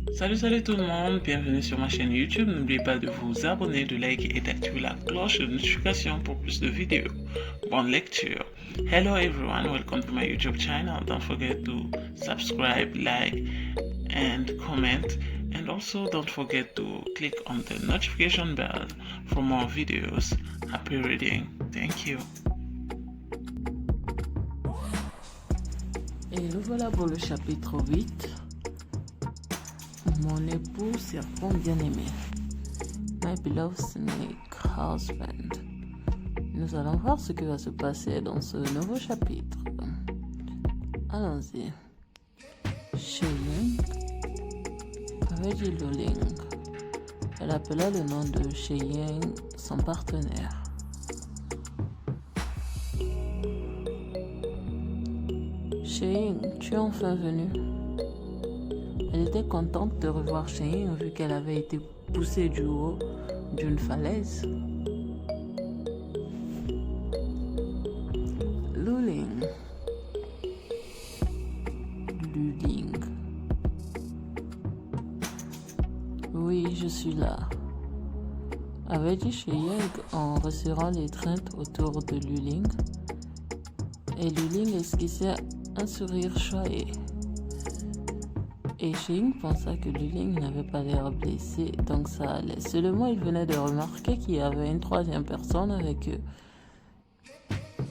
Salut tout le monde, bienvenue sur ma chaîne YouTube. N'oubliez pas de vous abonner, de liker et d'activer la cloche de notification pour plus de vidéos. Bonne lecture. Hello everyone, welcome to my YouTube channel. Don't forget to subscribe, like and comment. And also don't forget to click on the notification bell for more videos. Happy reading. Thank you. Et nous voilà pour le chapitre 8. Mon époux serpent bien-aimé. My beloved snake husband. Nous allons voir ce qui va se passer dans ce nouveau chapitre. Allons-y. Sheying avait dit Luling. Elle appela le nom de Sheying son partenaire. Sheying, tu es enfin venu. Elle était contente de revoir Sheying vu qu'elle avait été poussée du haut d'une falaise. Luling. Oui, je suis là, avait dit Sheying en resserrant l'étreinte autour de Luling. Et Luling esquissait un sourire choyé. Et Sheying pensa que Luling n'avait pas l'air blessé, donc ça allait. Seulement, il venait de remarquer qu'il y avait une troisième personne avec eux.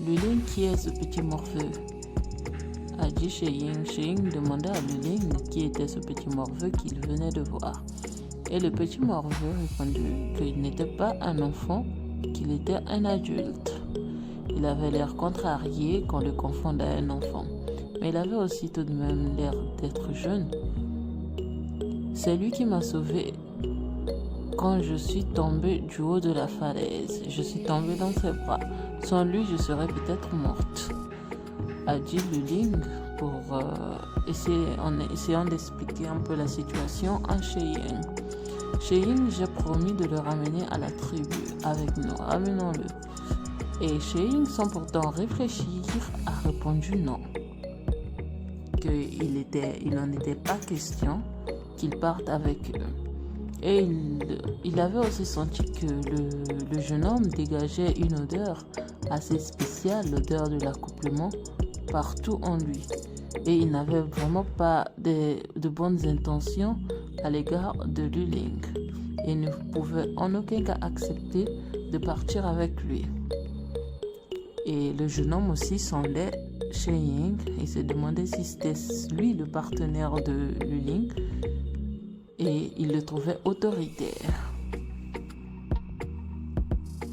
Luling, qui est ce petit morveux? A dit Sheying. Sheying demanda à Luling qui était ce petit morveux qu'il venait de voir. Et le petit morveux répondit qu'il n'était pas un enfant, qu'il était un adulte. Il avait l'air contrarié qu'on le confondait à un enfant, mais il avait aussi tout de même l'air d'être jeune. C'est lui qui m'a sauvé quand je suis tombée du haut de la falaise. Je suis tombée dans ses bras. Sans lui, je serais peut-être morte, a dit Luling en essayant d'expliquer un peu la situation à Sheying. Sheying, j'ai promis de le ramener à la tribu avec nous. Ramenons-le. Et Sheying, sans pourtant réfléchir, a répondu non. Il n'en était pas question qu'il parte avec eux. Et il avait aussi senti que le jeune homme dégageait une odeur assez spéciale, l'odeur de l'accouplement, partout en lui. Et il n'avait vraiment pas de bonnes intentions à l'égard de Luling. Et ne pouvait en aucun cas accepter de partir avec lui. Et le jeune homme aussi sondait Sheying et se demandait si c'était lui le partenaire de Luling. Et il le trouvait autoritaire.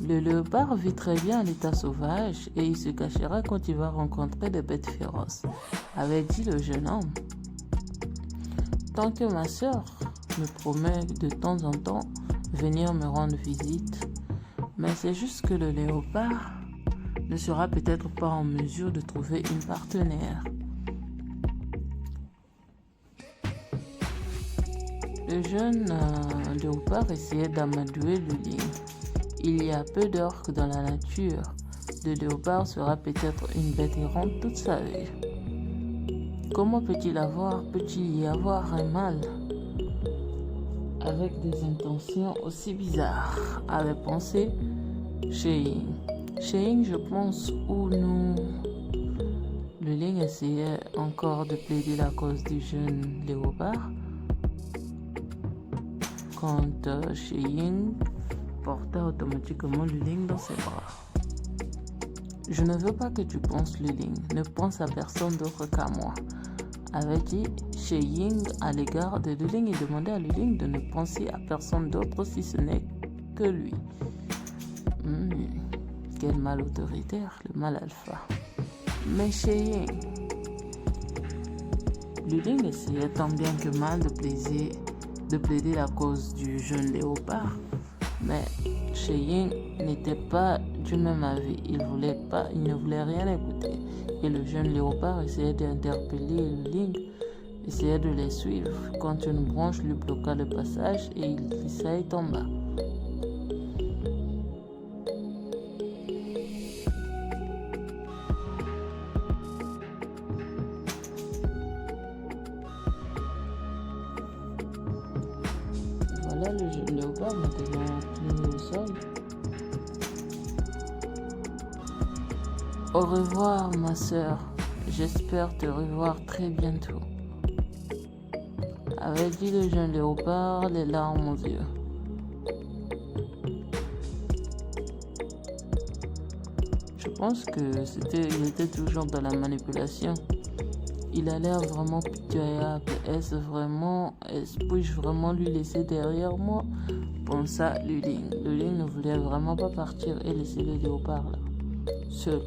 Le léopard vit très bien l'état sauvage et il se cachera quand il va rencontrer des bêtes féroces, avait dit le jeune homme. Tant que ma sœur me promet de temps en temps venir me rendre visite, mais c'est juste que le léopard ne sera peut-être pas en mesure de trouver une partenaire. Le jeune léopard essayait d'amadouer Luling. Il y a peu d'orques dans la nature. Le léopard sera peut-être une bête errante toute sa vie. Comment peut-il y avoir un mâle avec des intentions aussi bizarres, avait pensé Sheying. Sheying, je pense, où nous... Luling essayait encore de plaider la cause du jeune léopard quand Sheying porta automatiquement Luling dans ses bras. Je ne veux pas que tu penses Luling, ne pense à personne d'autre qu'à moi, avait dit Sheying à l'égard de Luling et demandait à Luling de ne penser à personne d'autre si ce n'est que lui. Quel mal autoritaire, le mal alpha. Mais Sheying, Luling essayait tant bien que mal de plaider la cause du jeune léopard, mais Sheying n'était pas du même avis. Il ne voulait rien écouter. Et le jeune léopard essayait d'interpeller Luling, essayait de les suivre quand une branche lui bloqua le passage et il glissa et tomba. Voilà le jeune léopard maintenant plié au sol. Au revoir ma sœur, j'espère te revoir très bientôt, avait dit le jeune léopard, les larmes aux yeux. Je pense que il était toujours dans la manipulation. Il a l'air vraiment pitoyable. Puis-je vraiment lui laisser derrière moi? Pensa Luling. Luling ne voulait vraiment pas partir et laisser le léopard là, seul.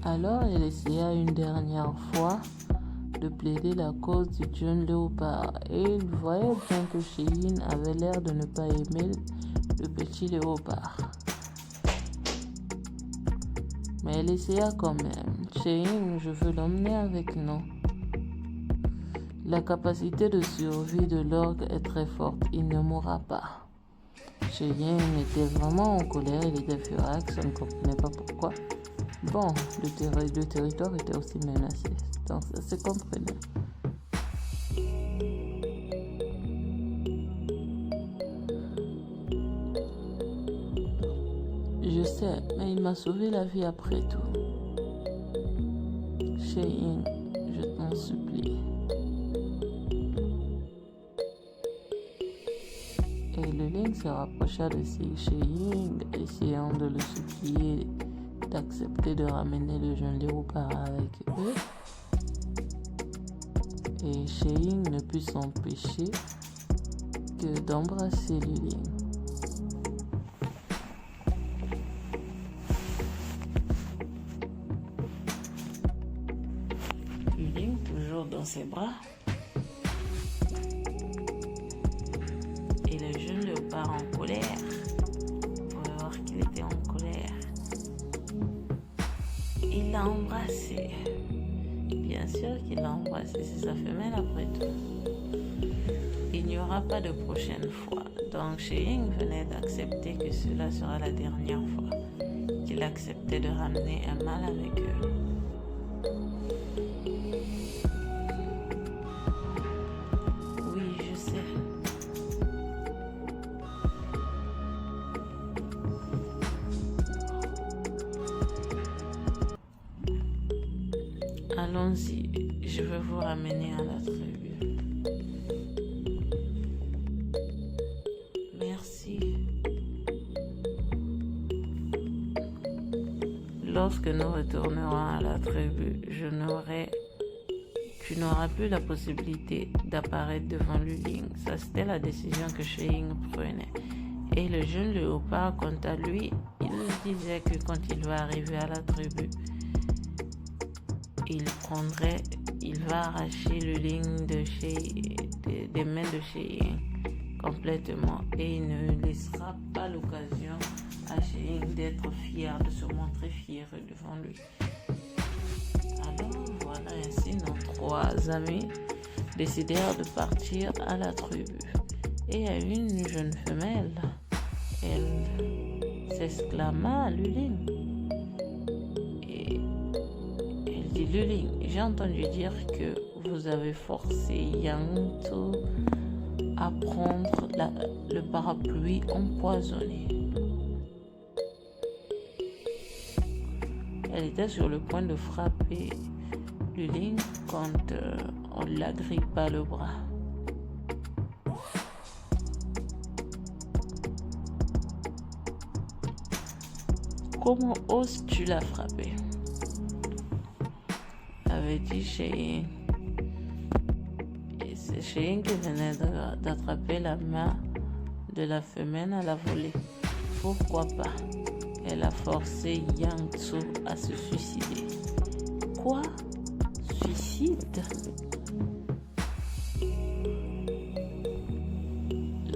Alors il essaya une dernière fois de plaider la cause du jeune léopard et il voyait bien que Cheyenne avait l'air de ne pas aimer le petit léopard. Mais elle essaya quand même. Cheyenne, je veux l'emmener avec nous. La capacité de survie de l'orgue est très forte, il ne mourra pas. Cheyenne était vraiment en colère, il était furax, on ne comprenait pas pourquoi. Bon, le territoire était aussi menacé, donc ça se comprenait. Je sais, mais il m'a sauvé la vie après tout. Cheyenne, je t'en supplie. Et le Ling se rapprocha de Cheyenne, essayant de le supplier d'accepter de ramener le jeune léopard avec eux. Et Cheyenne ne put s'empêcher que d'embrasser Luling. Luling, toujours dans ses bras, et le jeune léopard en colère. Vous pouvez voir qu'il était en colère. Il l'a embrassé. Bien sûr qu'il l'a embrassé, c'est sa femelle après tout. Il n'y aura pas de prochaine fois. Donc Cheyenne venait d'accepter que cela sera la dernière fois qu'il acceptait de ramener un mâle avec eux. Oui, je sais. Allons-y, je vais vous ramener à la tribu. Merci. Lorsque nous retournerons à la tribu, tu n'auras plus la possibilité d'apparaître devant Luling. Ça, c'était la décision que Cheyenne prenait. Et le jeune léopard, quant à lui, il disait que quand il va arriver à la tribu, il va arracher le ligne des mains de Cheyenne complètement et il ne laissera pas l'occasion à Cheyenne d'être fier, de se montrer fier devant lui. Alors voilà, ainsi nos trois amis décidèrent de partir à la tribu. Et à une jeune femelle, elle s'exclama à Luling. Luling, j'ai entendu dire que vous avez forcé Yangtze à prendre le parapluie empoisonné. Elle était sur le point de frapper Luling quand on l'agrippa le bras. Comment oses-tu la frapper? Avait dit Cheyenne. Et c'est Cheyenne qui venait d'attraper la main de la femelle à la volée. Pourquoi pas? Elle a forcé Yangtze à se suicider. Quoi? Suicide?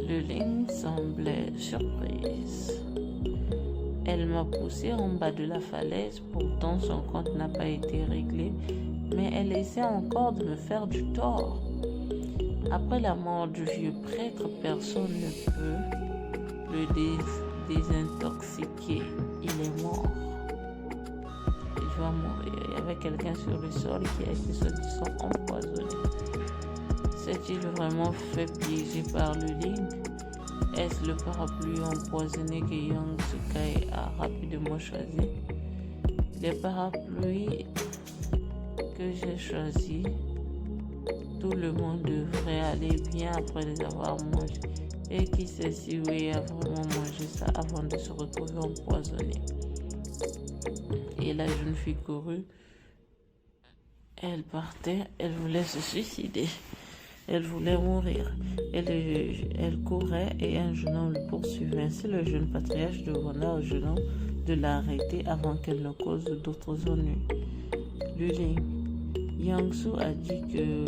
Luling semblait surprise. Elle m'a poussé en bas de la falaise, pourtant son compte n'a pas été réglé, mais elle essaie encore de me faire du tort. Après la mort du vieux prêtre, personne ne peut le désintoxiqué. Il est mort. Il va mourir. Il y avait quelqu'un sur le sol qui a été soi-disant empoisonné. S'est-il vraiment fait piéger par le Ling? Est-ce le parapluie empoisonné que Yang Tsukai a rapidement choisi? Les parapluies que j'ai choisis, tout le monde devrait aller bien après les avoir mangés. Et qui sait si oui a vraiment mangé ça avant de se retrouver empoisonné. Et la jeune fille courut. Elle partait, elle voulait se suicider. Elle voulait mourir. Elle courait et un jeune homme le poursuivait. Ainsi, le jeune patriarche demanda au jeune homme de l'arrêter avant qu'elle ne cause d'autres ennuis. Luling, Yangsu a dit que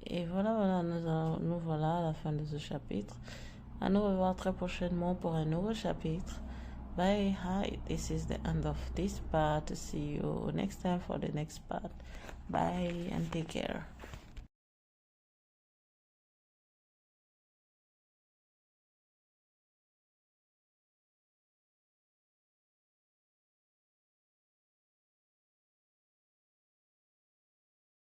Et voilà, nous voilà à la fin de ce chapitre. À nous revoir très prochainement pour un nouveau chapitre. Bye, hi, this is the end of this part. See you next time for the next part. Bye and take care.